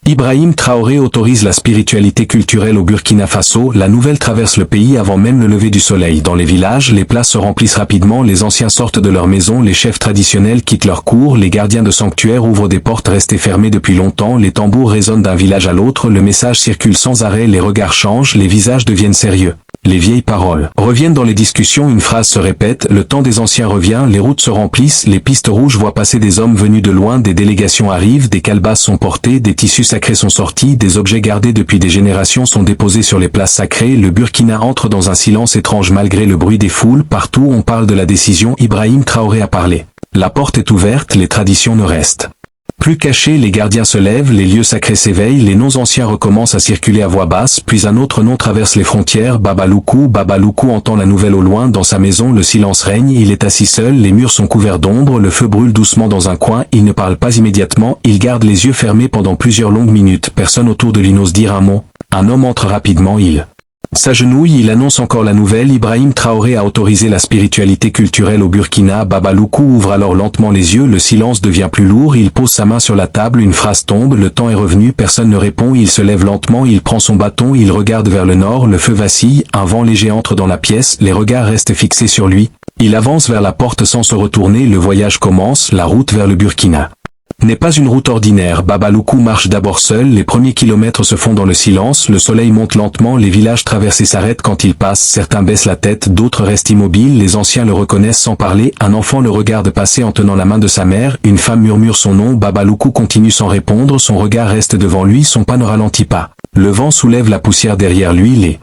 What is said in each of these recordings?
Ibrahim Traoré autorise la spiritualité culturelle au Burkina Faso. La nouvelle traverse le pays avant même le lever du soleil. Dans les villages, les places se remplissent rapidement, les anciens sortent de leur maison, les chefs traditionnels quittent leur cour, les gardiens de sanctuaires ouvrent des portes restées fermées depuis longtemps, les tambours résonnent d'un village à l'autre, le message circule sans arrêt, les regards changent, les visages deviennent sérieux. Les vieilles paroles reviennent dans les discussions, une phrase se répète, le temps des anciens revient, les routes se remplissent, les pistes rouges voient passer des hommes venus de loin, des délégations arrivent, des calebasses sont portées, des tissus sacrés sont sortis, des objets gardés depuis des générations sont déposés sur les places sacrées, le Burkina entre dans un silence étrange malgré le bruit des foules, partout on parle de la décision, Ibrahim Traoré a parlé. La porte est ouverte, les traditions ne restent plus cachés, les gardiens se lèvent, les lieux sacrés s'éveillent, les noms anciens recommencent à circuler à voix basse, puis un autre nom traverse les frontières, Baba Loukou entend la nouvelle au loin, dans sa maison le silence règne, il est assis seul, les murs sont couverts d'ombre, le feu brûle doucement dans un coin, il ne parle pas immédiatement, il garde les yeux fermés pendant plusieurs longues minutes, personne autour de lui n'ose dire un mot, un homme entre rapidement, il s'agenouille, il annonce encore la nouvelle, Ibrahim Traoré a autorisé la spiritualité culturelle au Burkina, Baba Loukou ouvre alors lentement les yeux, le silence devient plus lourd, il pose sa main sur la table, une phrase tombe, le temps est revenu, personne ne répond, il se lève lentement, il prend son bâton, il regarde vers le nord, le feu vacille, un vent léger entre dans la pièce, les regards restent fixés sur lui, il avance vers la porte sans se retourner, le voyage commence, la route vers le Burkina n'est pas une route ordinaire, Baba Loukou marche d'abord seul, les premiers kilomètres se font dans le silence, le soleil monte lentement, les villages traversés s'arrêtent quand il passe, certains baissent la tête, d'autres restent immobiles, les anciens le reconnaissent sans parler, un enfant le regarde passer en tenant la main de sa mère, une femme murmure son nom, Baba Loukou continue sans répondre, son regard reste devant lui, son pas ne ralentit pas. Le vent soulève la poussière derrière lui, les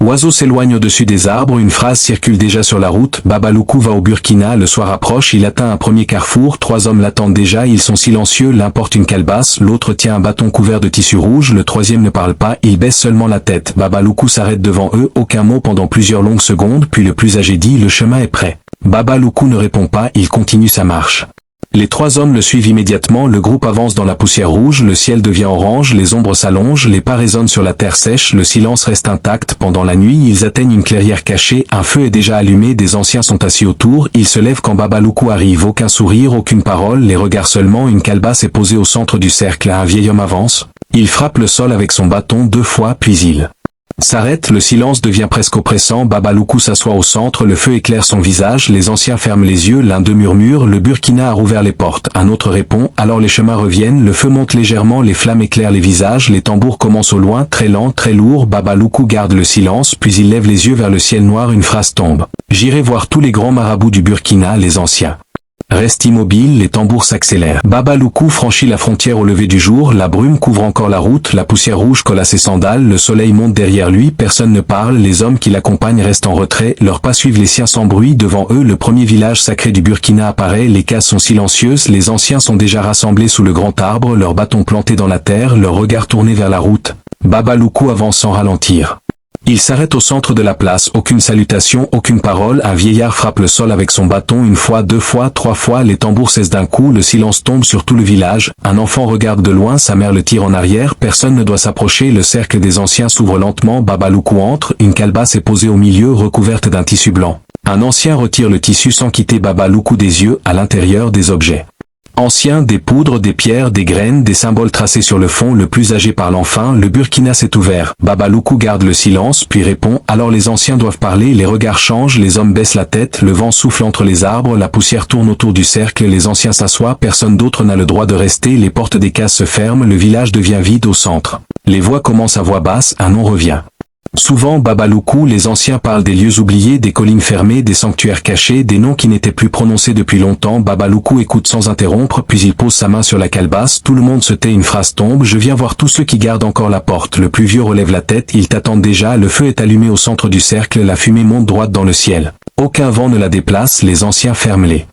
oiseaux s'éloignent au-dessus des arbres, une phrase circule déjà sur la route, Baba Loukou va au Burkina, le soir approche, il atteint un premier carrefour, 3 hommes l'attendent déjà, ils sont silencieux, l'un porte une calebasse, l'autre tient un bâton couvert de tissu rouge, le troisième ne parle pas, il baisse seulement la tête, Baba Loukou s'arrête devant eux, aucun mot pendant plusieurs longues secondes, puis le plus âgé dit, le chemin est prêt. Baba Loukou ne répond pas, il continue sa marche. Les 3 hommes le suivent immédiatement, le groupe avance dans la poussière rouge, le ciel devient orange, les ombres s'allongent, les pas résonnent sur la terre sèche, le silence reste intact. Pendant la nuit, ils atteignent une clairière cachée, un feu est déjà allumé, des anciens sont assis autour, ils se lèvent quand Baba Loukou arrive, aucun sourire, aucune parole, les regards seulement, une calebasse est posée au centre du cercle, un vieil homme avance, il frappe le sol avec son bâton 2 fois, puis il s'arrête, le silence devient presque oppressant, Baba Loukou s'assoit au centre, le feu éclaire son visage, les anciens ferment les yeux, l'un d'eux murmure, le Burkina a rouvert les portes, un autre répond, alors les chemins reviennent, le feu monte légèrement, les flammes éclairent les visages, les tambours commencent au loin, très lent, très lourd, Baba Loukou garde le silence, puis il lève les yeux vers le ciel noir, une phrase tombe. J'irai voir tous les grands marabouts du Burkina, les anciens reste immobile, les tambours s'accélèrent. Baba Loukou franchit la frontière au lever du jour, la brume couvre encore la route, la poussière rouge colle à ses sandales, le soleil monte derrière lui, personne ne parle, les hommes qui l'accompagnent restent en retrait, leurs pas suivent les siens sans bruit, devant eux le premier village sacré du Burkina apparaît, les cases sont silencieuses, les anciens sont déjà rassemblés sous le grand arbre, leurs bâtons plantés dans la terre, leurs regards tournés vers la route. Baba Loukou avance sans ralentir. Il s'arrête au centre de la place, aucune salutation, aucune parole, un vieillard frappe le sol avec son bâton 1 fois, 2 fois, 3 fois, les tambours cessent d'un coup, le silence tombe sur tout le village, un enfant regarde de loin, sa mère le tire en arrière, personne ne doit s'approcher, le cercle des anciens s'ouvre lentement, Baba Loukou entre, une calebasse est posée au milieu recouverte d'un tissu blanc. Un ancien retire le tissu sans quitter Baba Loukou des yeux, à l'intérieur des objets anciens, des poudres, des pierres, des graines, des symboles tracés sur le fond, le plus âgé parle enfin, le Burkina s'est ouvert. Baba Loukou garde le silence, puis répond, alors les anciens doivent parler, les regards changent, les hommes baissent la tête, le vent souffle entre les arbres, la poussière tourne autour du cercle, les anciens s'assoient, personne d'autre n'a le droit de rester, les portes des cases se ferment, le village devient vide au centre. Les voix commencent à voix basse, un nom revient. Souvent Baba Loukou, les anciens parlent des lieux oubliés, des collines fermées, des sanctuaires cachés, des noms qui n'étaient plus prononcés depuis longtemps. Baba Loukou écoute sans interrompre, puis il pose sa main sur la calebasse, tout le monde se tait, une phrase tombe, je viens voir tous ceux qui gardent encore la porte. Le plus vieux relève la tête, ils t'attendent déjà, le feu est allumé au centre du cercle, la fumée monte droite dans le ciel. Aucun vent ne la déplace, les anciens ferment les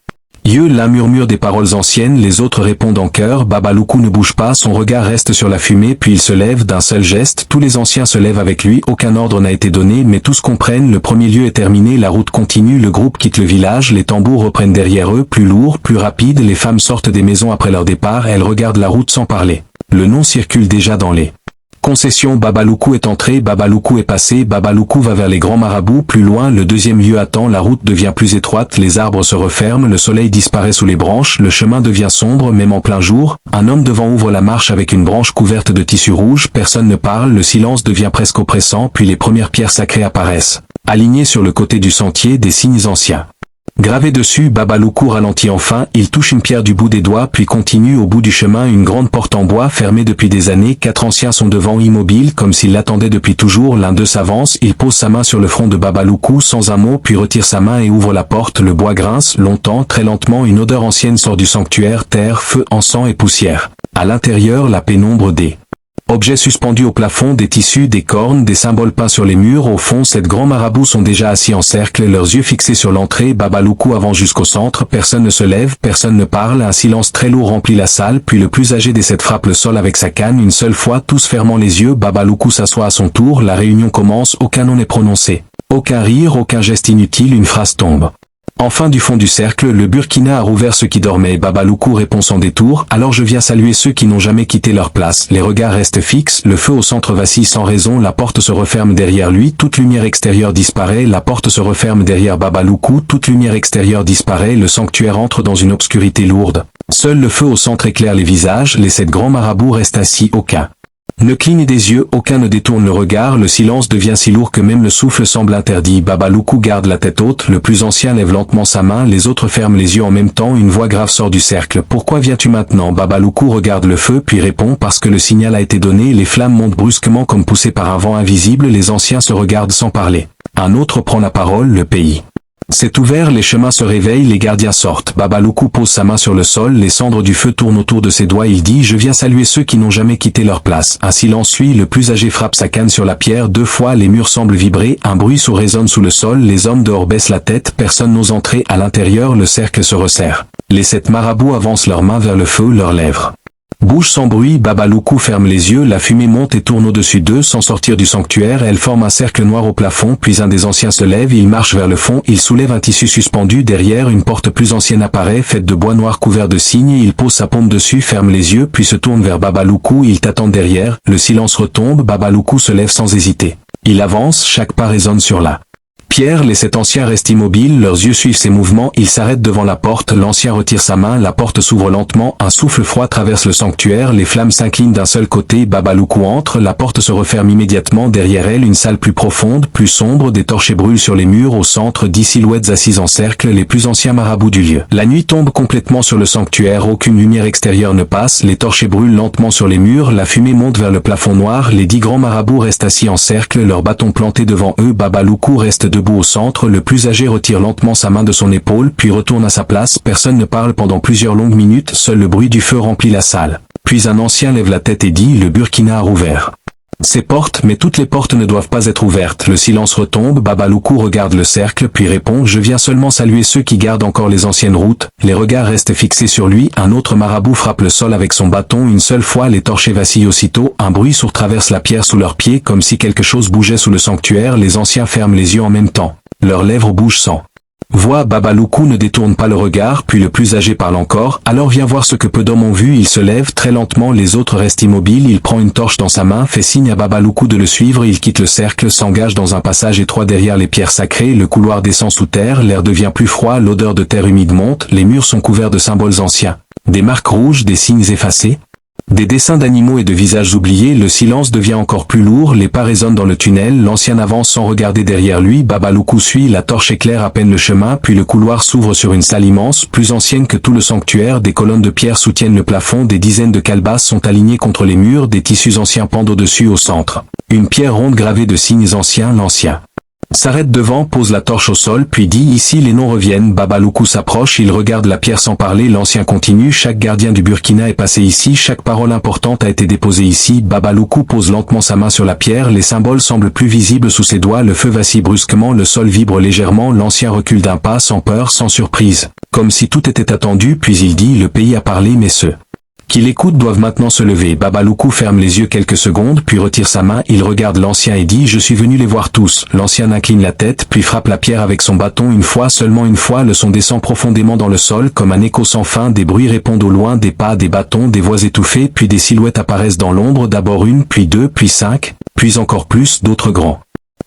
yeux, l'un murmure des paroles anciennes, les autres répondent en chœur, Baba Loukou ne bouge pas, son regard reste sur la fumée, puis il se lève d'un seul geste, tous les anciens se lèvent avec lui, aucun ordre n'a été donné, mais tous comprennent, le premier lieu est terminé, la route continue, le groupe quitte le village, les tambours reprennent derrière eux, plus lourds, plus rapides, les femmes sortent des maisons après leur départ, elles regardent la route sans parler. Le nom circule déjà dans les Concession, Babaloukou est entré, Babaloukou est passé, Babaloukou va vers les grands marabouts, plus loin le deuxième lieu attend, la route devient plus étroite, les arbres se referment, le soleil disparaît sous les branches, le chemin devient sombre même en plein jour, un homme devant ouvre la marche avec une branche couverte de tissu rouge, personne ne parle, le silence devient presque oppressant, puis les premières pierres sacrées apparaissent. Alignées sur le côté du sentier, des signes anciens. Gravé dessus, Babaloukou ralentit enfin, il touche une pierre du bout des doigts puis continue au bout du chemin, une grande porte en bois fermée depuis des années, 4 anciens sont devant immobiles comme s'ils l'attendaient depuis toujours, l'un d'eux s'avance, il pose sa main sur le front de Babaloukou sans un mot puis retire sa main et ouvre la porte, le bois grince, longtemps, très lentement, une odeur ancienne sort du sanctuaire, terre, feu, encens et poussière. À l'intérieur, la pénombre des objets suspendus au plafond, des tissus, des cornes, des symboles peints sur les murs, au fond, sept grands marabouts sont déjà assis en cercle, leurs yeux fixés sur l'entrée, Babaloukou avance jusqu'au centre, personne ne se lève, personne ne parle, un silence très lourd remplit la salle, puis le plus âgé des sept frappe le sol avec sa canne, une seule fois, tous fermant les yeux, Babaloukou s'assoit à son tour, la réunion commence, aucun nom n'est prononcé. Aucun rire, aucun geste inutile, une phrase tombe. Enfin du fond du cercle, le Burkina a rouvert ceux qui dormaient, Babaloukou répond sans détour, alors je viens saluer ceux qui n'ont jamais quitté leur place, les regards restent fixes, le feu au centre vacille sans raison, la porte se referme derrière lui, toute lumière extérieure disparaît, la porte se referme derrière Babaloukou, toute lumière extérieure disparaît, le sanctuaire entre dans une obscurité lourde. Seul le feu au centre éclaire les visages, les sept grands marabouts restent assis, aucun ne cligne des yeux, aucun ne détourne le regard, le silence devient si lourd que même le souffle semble interdit. Babaloukou garde la tête haute, le plus ancien lève lentement sa main, les autres ferment les yeux en même temps, une voix grave sort du cercle. Pourquoi viens-tu maintenant? Babaloukou regarde le feu puis répond parce que le signal a été donné, les flammes montent brusquement comme poussées par un vent invisible, les anciens se regardent sans parler. Un autre prend la parole, le pays c'est ouvert, les chemins se réveillent, les gardiens sortent. Babaloukou pose sa main sur le sol, les cendres du feu tournent autour de ses doigts, il dit « Je viens saluer ceux qui n'ont jamais quitté leur place ». Un silence suit, le plus âgé frappe sa canne sur la pierre, 2 fois les murs semblent vibrer, un bruit sourd résonne sous le sol, les hommes dehors baissent la tête, personne n'ose entrer, à l'intérieur le cercle se resserre. Les 7 marabouts avancent leurs mains vers le feu, leurs lèvres bouge sans bruit, Babaloukou ferme les yeux, la fumée monte et tourne au-dessus d'eux sans sortir du sanctuaire, elle forme un cercle noir au plafond, puis un des anciens se lève, il marche vers le fond, il soulève un tissu suspendu, derrière une porte plus ancienne apparaît, faite de bois noir couvert de signes, il pose sa paume dessus, ferme les yeux, puis se tourne vers Babaloukou, il t'attend derrière, le silence retombe, Babaloukou se lève sans hésiter. Il avance, chaque pas résonne sur la pierre, les 7 anciens restent immobiles, leurs yeux suivent ses mouvements, ils s'arrêtent devant la porte, l'ancien retire sa main, la porte s'ouvre lentement, un souffle froid traverse le sanctuaire, les flammes s'inclinent d'un seul côté, Babaloukou entre, la porte se referme immédiatement, derrière elle une salle plus profonde, plus sombre, des torchers brûlent sur les murs, au centre 10 silhouettes assises en cercle, les plus anciens marabouts du lieu. La nuit tombe complètement sur le sanctuaire, aucune lumière extérieure ne passe, les torchers brûlent lentement sur les murs, la fumée monte vers le plafond noir, les 10 grands marabouts restent assis en cercle, leurs bâtons plantés devant eux, Babaloukou reste debout au centre, le plus âgé retire lentement sa main de son épaule, puis retourne à sa place, personne ne parle pendant plusieurs longues minutes, seul le bruit du feu remplit la salle. Puis un ancien lève la tête et dit « Le Burkina a rouvert ses portes, mais toutes les portes ne doivent pas être ouvertes. » Le silence retombe, Babaloukou regarde le cercle, puis répond « Je viens seulement saluer ceux qui gardent encore les anciennes routes. » Les regards restent fixés sur lui, un autre marabout frappe le sol avec son bâton, une seule fois les torchers vacillent aussitôt, un bruit sourd traverse la pierre sous leurs pieds comme si quelque chose bougeait sous le sanctuaire, les anciens ferment les yeux en même temps. Leurs lèvres bougent sans voix, Babaloukou ne détourne pas le regard, puis le plus âgé parle encore, « Alors viens voir ce que peu d'hommes ont vu », il se lève très lentement, les autres restent immobiles, il prend une torche dans sa main, fait signe à Babaloukou de le suivre, il quitte le cercle, s'engage dans un passage étroit derrière les pierres sacrées, le couloir descend sous terre, l'air devient plus froid, l'odeur de terre humide monte, les murs sont couverts de symboles anciens. Des marques rouges, des signes effacés, des dessins d'animaux et de visages oubliés, le silence devient encore plus lourd, les pas résonnent dans le tunnel, l'ancien avance sans regarder derrière lui, Babaloukou suit, la torche éclaire à peine le chemin, puis le couloir s'ouvre sur une salle immense, plus ancienne que tout le sanctuaire, des colonnes de pierre soutiennent le plafond, des dizaines de calebasses sont alignées contre les murs, des tissus anciens pendent au-dessus au centre. Une pierre ronde gravée de signes anciens, l'ancien s'arrête devant, pose la torche au sol, puis dit « Ici les noms reviennent ». Babaloukou s'approche, il regarde la pierre sans parler, l'ancien continue « Chaque gardien du Burkina est passé ici, chaque parole importante a été déposée ici ». Babaloukou pose lentement sa main sur la pierre, les symboles semblent plus visibles sous ses doigts, le feu vacille brusquement, le sol vibre légèrement, l'ancien recule d'un pas, sans peur, sans surprise. Comme si tout était attendu, puis il dit « Le pays a parlé mais ce Qui l'écoutent doivent maintenant se lever. Babaloukou ferme les yeux quelques secondes, puis retire sa main, il regarde l'ancien et dit « Je suis venu les voir tous ». L'ancien incline la tête, puis frappe la pierre avec son bâton une fois, seulement une fois, le son descend profondément dans le sol, comme un écho sans fin, des bruits répondent au loin, des pas, des bâtons, des voix étouffées, puis des silhouettes apparaissent dans l'ombre, d'abord une, puis deux, puis cinq, puis encore plus, d'autres grands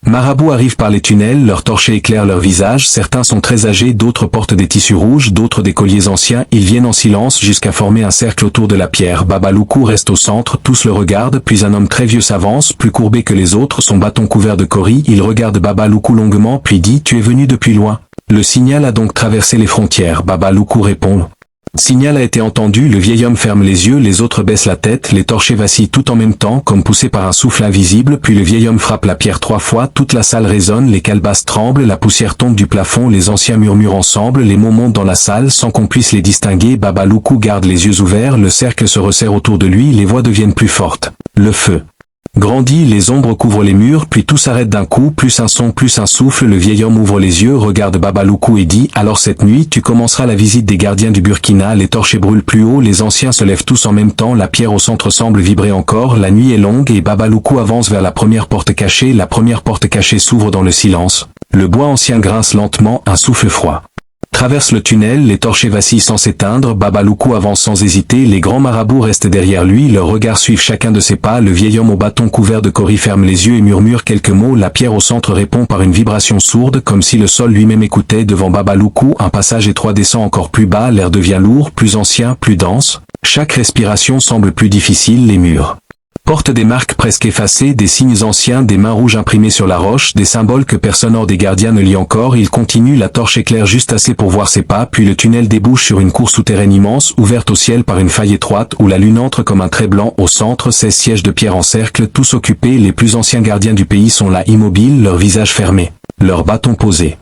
marabouts arrivent par les tunnels, leurs torchers éclairent leurs visages, certains sont très âgés, d'autres portent des tissus rouges, d'autres des colliers anciens, ils viennent en silence jusqu'à former un cercle autour de la pierre. Babaloukou reste au centre, tous le regardent, puis un homme très vieux s'avance, plus courbé que les autres, son bâton couvert de coris, il regarde Babaloukou longuement, puis dit « Tu es venu depuis loin ». Le signal a donc traversé les frontières. Babaloukou répond « Signal a été entendu », le vieil homme ferme les yeux, les autres baissent la tête, les torchers vacillent tout en même temps, comme poussés par un souffle invisible, puis le vieil homme frappe la pierre 3 fois, toute la salle résonne, les calebasses tremblent, la poussière tombe du plafond, les anciens murmurent ensemble, les mots montent dans la salle sans qu'on puisse les distinguer. Babaloukou garde les yeux ouverts, le cercle se resserre autour de lui, les voix deviennent plus fortes. Le feu grandit, les ombres couvrent les murs, puis tout s'arrête d'un coup, plus un son, plus un souffle, le vieil homme ouvre les yeux, regarde Babaloukou et dit « Alors cette nuit, tu commenceras la visite des gardiens du Burkina, les torchers brûlent plus haut, les anciens se lèvent tous en même temps, la pierre au centre semble vibrer encore, la nuit est longue et Babaloukou avance vers la première porte cachée, la première porte cachée s'ouvre dans le silence, le bois ancien grince lentement, un souffle froid traverse le tunnel, les torchers vacillent sans s'éteindre, Babaloukou avance sans hésiter, les grands marabouts restent derrière lui, leurs regards suivent chacun de ses pas, le vieil homme au bâton couvert de coris ferme les yeux et murmure quelques mots, la pierre au centre répond par une vibration sourde, comme si le sol lui-même écoutait. Devant Babaloukou, un passage étroit descend encore plus bas, l'air devient lourd, plus ancien, plus dense, chaque respiration semble plus difficile, les murs portent des marques presque effacées, des signes anciens, des mains rouges imprimées sur la roche, des symboles que personne hors des gardiens ne lit encore. Il continue, la torche éclaire juste assez pour voir ses pas, puis le tunnel débouche sur une cour souterraine immense, ouverte au ciel par une faille étroite, où la lune entre comme un trait blanc. Au centre, 16 sièges de pierre en cercle, tous occupés, les plus anciens gardiens du pays sont là immobiles, leurs visages fermés, leurs bâtons posés.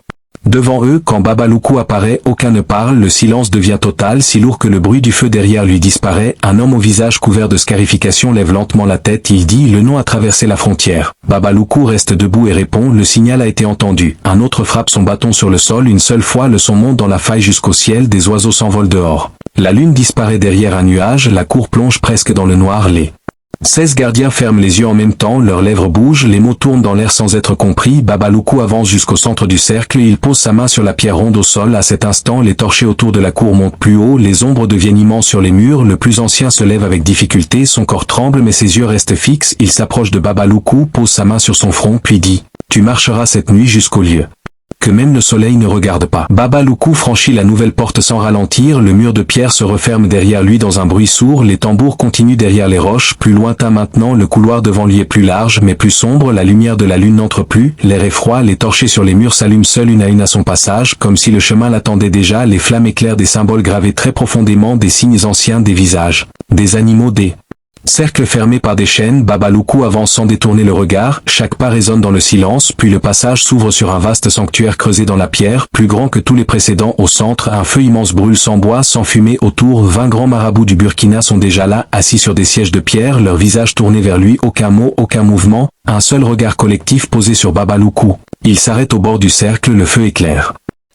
Devant eux, quand Babaloukou apparaît, aucun ne parle, le silence devient total, si lourd que le bruit du feu derrière lui disparaît. Un homme au visage couvert de scarification lève lentement la tête, il dit « Le nom a traversé la frontière ». Babaloukou reste debout et répond « Le signal a été entendu ». Un autre frappe son bâton sur le sol, une seule fois, le son monte dans la faille jusqu'au ciel, des oiseaux s'envolent dehors. La lune disparaît derrière un nuage, la cour plonge presque dans le noir, les 16 gardiens ferment les yeux en même temps, leurs lèvres bougent, les mots tournent dans l'air sans être compris. Babaloukou avance jusqu'au centre du cercle, il pose sa main sur la pierre ronde au sol. À cet instant, les torchers autour de la cour montent plus haut, les ombres deviennent immenses sur les murs, le plus ancien se lève avec difficulté, son corps tremble mais ses yeux restent fixes, il s'approche de Babaloukou, pose sa main sur son front puis dit « Tu marcheras cette nuit jusqu'au lieu que même le soleil ne regarde pas ». Babaloukou franchit la nouvelle porte sans ralentir, le mur de pierre se referme derrière lui dans un bruit sourd, les tambours continuent derrière les roches, plus lointain maintenant, le couloir devant lui est plus large mais plus sombre, la lumière de la lune n'entre plus, l'air est froid, les torchers sur les murs s'allument seuls une à son passage, comme si le chemin l'attendait déjà, les flammes éclairent des symboles gravés très profondément, des signes anciens, des visages, des animaux, des cercle fermé par des chaînes. Babaloukou avance sans détourner le regard, chaque pas résonne dans le silence, puis le passage s'ouvre sur un vaste sanctuaire creusé dans la pierre, plus grand que tous les précédents. Au centre, un feu immense brûle sans bois, sans fumée. Autour, 20 grands marabouts du Burkina sont déjà là, assis sur des sièges de pierre, leurs visages tournés vers lui, aucun mot, aucun mouvement, un seul regard collectif posé sur Babaloukou. Il s'arrête au bord du cercle, le feu éclaire.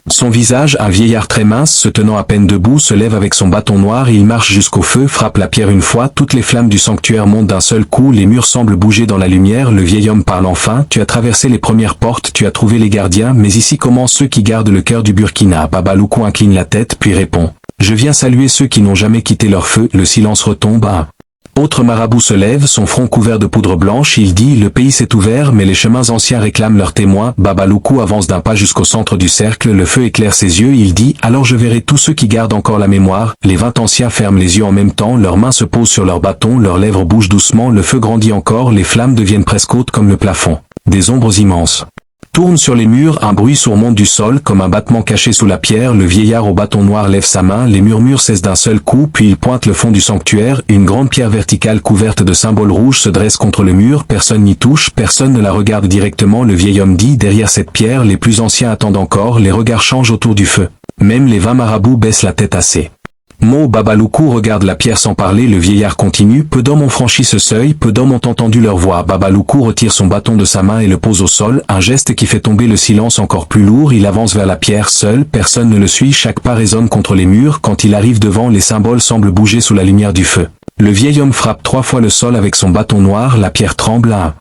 Son visage, un vieillard très mince, se tenant à peine debout, se lève avec son bâton noir, il marche jusqu'au feu, frappe la pierre une fois, toutes les flammes du sanctuaire montent d'un seul coup, les murs semblent bouger dans la lumière, le vieil homme parle enfin, tu as traversé les premières portes, tu as trouvé les gardiens, mais ici commencent ceux qui gardent le cœur du Burkina. Babaloukou incline la tête, puis répond, je viens saluer ceux qui n'ont jamais quitté leur feu. Le silence retombe, un autre marabout se lève, son front couvert de poudre blanche, il dit « Le pays s'est ouvert mais les chemins anciens réclament leurs témoins ». Babaloukou avance d'un pas jusqu'au centre du cercle, le feu éclaire ses yeux, il dit « Alors je verrai tous ceux qui gardent encore la mémoire ». Les 20 anciens ferment les yeux en même temps, leurs mains se posent sur leurs bâtons, leurs lèvres bougent doucement, le feu grandit encore, les flammes deviennent presque hautes comme le plafond. Des ombres immenses tourne sur les murs, un bruit sourd monte du sol comme un battement caché sous la pierre, le vieillard au bâton noir lève sa main, les murmures cessent d'un seul coup, puis il pointe le fond du sanctuaire, une grande pierre verticale couverte de symboles rouges se dresse contre le mur, personne n'y touche, personne ne la regarde directement, le vieil homme dit, derrière cette pierre, les plus anciens attendent encore, les regards changent autour du feu. Même les 20 marabouts baissent la tête assez Mo Babaloukou regarde la pierre sans parler, le vieillard continue, peu d'hommes ont franchi ce seuil, peu d'hommes ont entendu leur voix. Babaloukou retire son bâton de sa main et le pose au sol, un geste qui fait tomber le silence encore plus lourd, il avance vers la pierre seul, personne ne le suit, chaque pas résonne contre les murs, quand il arrive devant, les symboles semblent bouger sous la lumière du feu. Le vieil homme frappe 3 fois le sol avec son bâton noir, la pierre tremble, un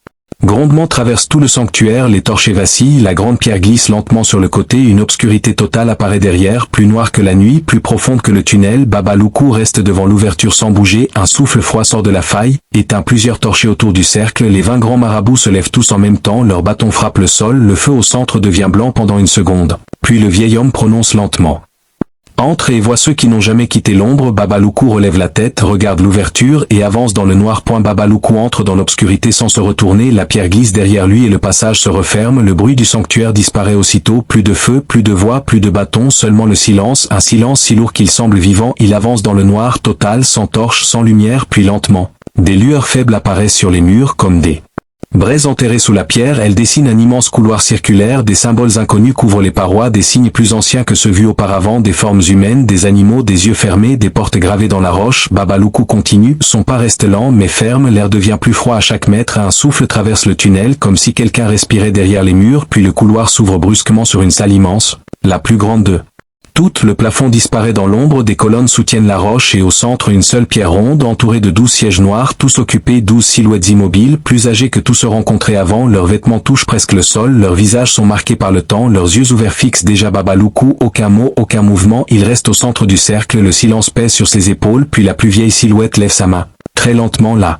grondement traverse tout le sanctuaire, les torchers vacillent, la grande pierre glisse lentement sur le côté, une obscurité totale apparaît derrière, plus noire que la nuit, plus profonde que le tunnel. Babaloukou reste devant l'ouverture sans bouger, un souffle froid sort de la faille, éteint plusieurs torchers autour du cercle, les 20 grands marabouts se lèvent tous en même temps, leurs bâtons frappent le sol, le feu au centre devient blanc pendant une seconde. Puis le vieil homme prononce lentement. Entre et voit ceux qui n'ont jamais quitté l'ombre. Babaloukou relève la tête, regarde l'ouverture et avance dans le noir. Babaloukou entre dans l'obscurité sans se retourner, la pierre glisse derrière lui et le passage se referme, le bruit du sanctuaire disparaît aussitôt, plus de feu, plus de voix, plus de bâtons, seulement le silence, un silence si lourd qu'il semble vivant. Il avance dans le noir total, sans torche, sans lumière, puis lentement, des lueurs faibles apparaissent sur les murs comme des braises enterrées sous la pierre, elles dessinent un immense couloir circulaire, des symboles inconnus couvrent les parois, des signes plus anciens que ceux vus auparavant, des formes humaines, des animaux, des yeux fermés, des portes gravées dans la roche. Babaloukou continue, son pas reste lent mais ferme, l'air devient plus froid à chaque mètre, un souffle traverse le tunnel comme si quelqu'un respirait derrière les murs, puis le couloir s'ouvre brusquement sur une salle immense, la plus grande de toutes, le plafond disparaît dans l'ombre, des colonnes soutiennent la roche et au centre une seule pierre ronde entourée de 12 sièges noirs, tous occupés, 12 silhouettes immobiles, plus âgées que tous se rencontraient avant, leurs vêtements touchent presque le sol, leurs visages sont marqués par le temps, leurs yeux ouverts fixent déjà Babaloukou, aucun mot, aucun mouvement, il reste au centre du cercle, le silence pèse sur ses épaules, puis la plus vieille silhouette lève sa main. Très lentement la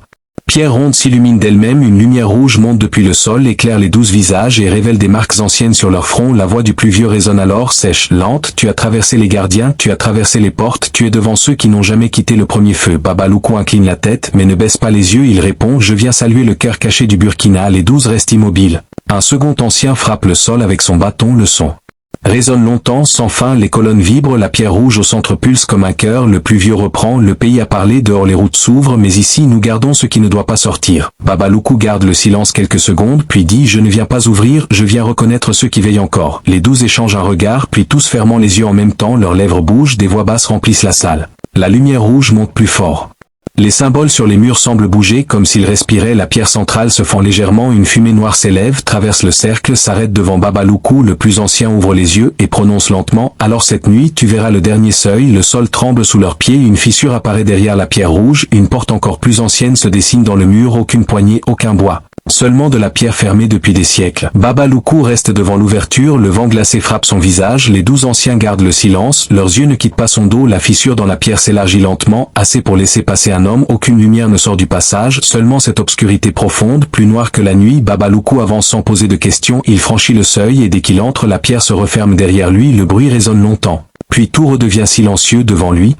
pierre ronde s'illumine d'elle-même, une lumière rouge monte depuis le sol, éclaire les 12 visages et révèle des marques anciennes sur leur front. La voix du plus vieux résonne alors, sèche, lente. Tu as traversé les gardiens, tu as traversé les portes, tu es devant ceux qui n'ont jamais quitté le premier feu. Babaloukou incline la tête, mais ne baisse pas les yeux, il répond, je viens saluer le cœur caché du Burkina. Les 12 restent immobiles. Un second ancien frappe le sol avec son bâton, le son résonne longtemps, sans fin, les colonnes vibrent, la pierre rouge au centre pulse comme un cœur, le plus vieux reprend, le pays a parlé, dehors les routes s'ouvrent, mais ici nous gardons ce qui ne doit pas sortir. Babaloukou garde le silence quelques secondes, puis dit, je ne viens pas ouvrir, je viens reconnaître ceux qui veillent encore. Les 12 échangent un regard, puis tous fermant les yeux en même temps, leurs lèvres bougent, des voix basses remplissent la salle. La lumière rouge monte plus fort. Les symboles sur les murs semblent bouger comme s'ils respiraient, la pierre centrale se fend légèrement, une fumée noire s'élève, traverse le cercle, s'arrête devant Babaloukou, le plus ancien ouvre les yeux et prononce lentement, alors cette nuit tu verras le dernier seuil, le sol tremble sous leurs pieds, une fissure apparaît derrière la pierre rouge, une porte encore plus ancienne se dessine dans le mur, aucune poignée, aucun bois. Seulement de la pierre fermée depuis des siècles. Babaloukou reste devant l'ouverture, le vent glacé frappe son visage, les 12 anciens gardent le silence, leurs yeux ne quittent pas son dos, la fissure dans la pierre s'élargit lentement, assez pour laisser passer un homme, aucune lumière ne sort du passage, seulement cette obscurité profonde, plus noire que la nuit. Babaloukou avance sans poser de questions, il franchit le seuil et dès qu'il entre, la pierre se referme derrière lui, le bruit résonne longtemps. Puis tout redevient silencieux devant lui.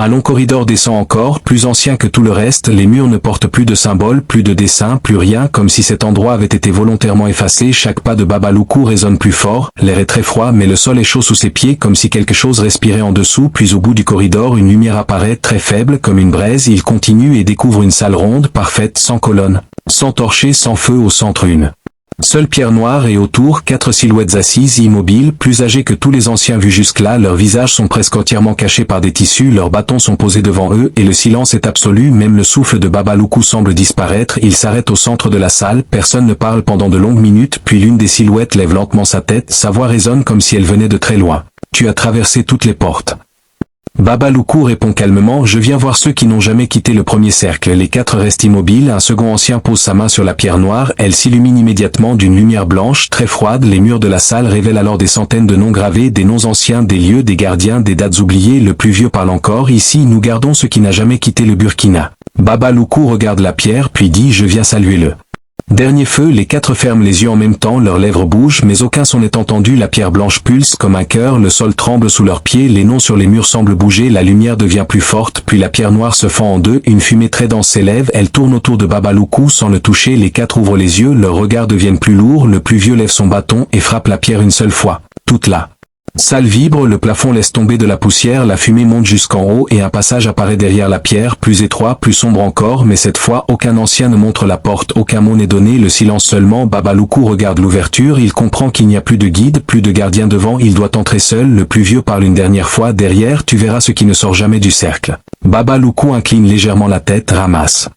Un long corridor descend encore, plus ancien que tout le reste, les murs ne portent plus de symboles, plus de dessins, plus rien, comme si cet endroit avait été volontairement effacé, chaque pas de Babaloukou résonne plus fort, l'air est très froid mais le sol est chaud sous ses pieds comme si quelque chose respirait en dessous, puis au bout du corridor une lumière apparaît, très faible, comme une braise, il continue et découvre une salle ronde, parfaite, sans colonnes, sans torchers, sans feu, au centre une seule pierre noire et autour 4 silhouettes assises, immobiles, plus âgées que tous les anciens vus jusque-là, leurs visages sont presque entièrement cachés par des tissus, leurs bâtons sont posés devant eux et le silence est absolu, même le souffle de Babaloukou semble disparaître, il s'arrête au centre de la salle, personne ne parle pendant de longues minutes, puis l'une des silhouettes lève lentement sa tête, sa voix résonne comme si elle venait de très loin. Tu as traversé toutes les portes. Babaloukou répond calmement, je viens voir ceux qui n'ont jamais quitté le premier cercle. Les 4 restent immobiles, un second ancien pose sa main sur la pierre noire, elle s'illumine immédiatement d'une lumière blanche, très froide, les murs de la salle révèlent alors des centaines de noms gravés, des noms anciens, des lieux, des gardiens, des dates oubliées, le plus vieux parle encore, ici nous gardons ce qui n'a jamais quitté le Burkina. Babaloukou regarde la pierre puis dit, je viens saluer le dernier feu, les 4 ferment les yeux en même temps, leurs lèvres bougent mais aucun son n'est entendu, la pierre blanche pulse comme un cœur, le sol tremble sous leurs pieds, les noms sur les murs semblent bouger, la lumière devient plus forte, puis la pierre noire se fend en deux, une fumée très dense s'élève, elle tourne autour de Babaloukou sans le toucher, les 4 ouvrent les yeux, leurs regards deviennent plus lourds, le plus vieux lève son bâton et frappe la pierre une seule fois. Toute la Salle vibre, le plafond laisse tomber de la poussière, la fumée monte jusqu'en haut et un passage apparaît derrière la pierre, plus étroit, plus sombre encore, mais cette fois aucun ancien ne montre la porte, aucun mot n'est donné, le silence seulement. Baba Loukou regarde l'ouverture, il comprend qu'il n'y a plus de guide, plus de gardien devant, il doit entrer seul, le plus vieux parle une dernière fois, derrière tu verras ce qui ne sort jamais du cercle. Baba Loukou incline légèrement la tête, ramasse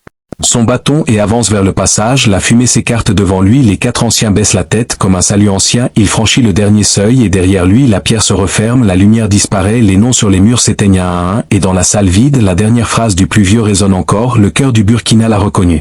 son bâton et avance vers le passage, la fumée s'écarte devant lui, les 4 anciens baissent la tête comme un salut ancien, il franchit le dernier seuil et derrière lui la pierre se referme, la lumière disparaît, les noms sur les murs s'éteignent un à un, et dans la salle vide, la dernière phrase du plus vieux résonne encore, le cœur du Burkina l'a reconnu.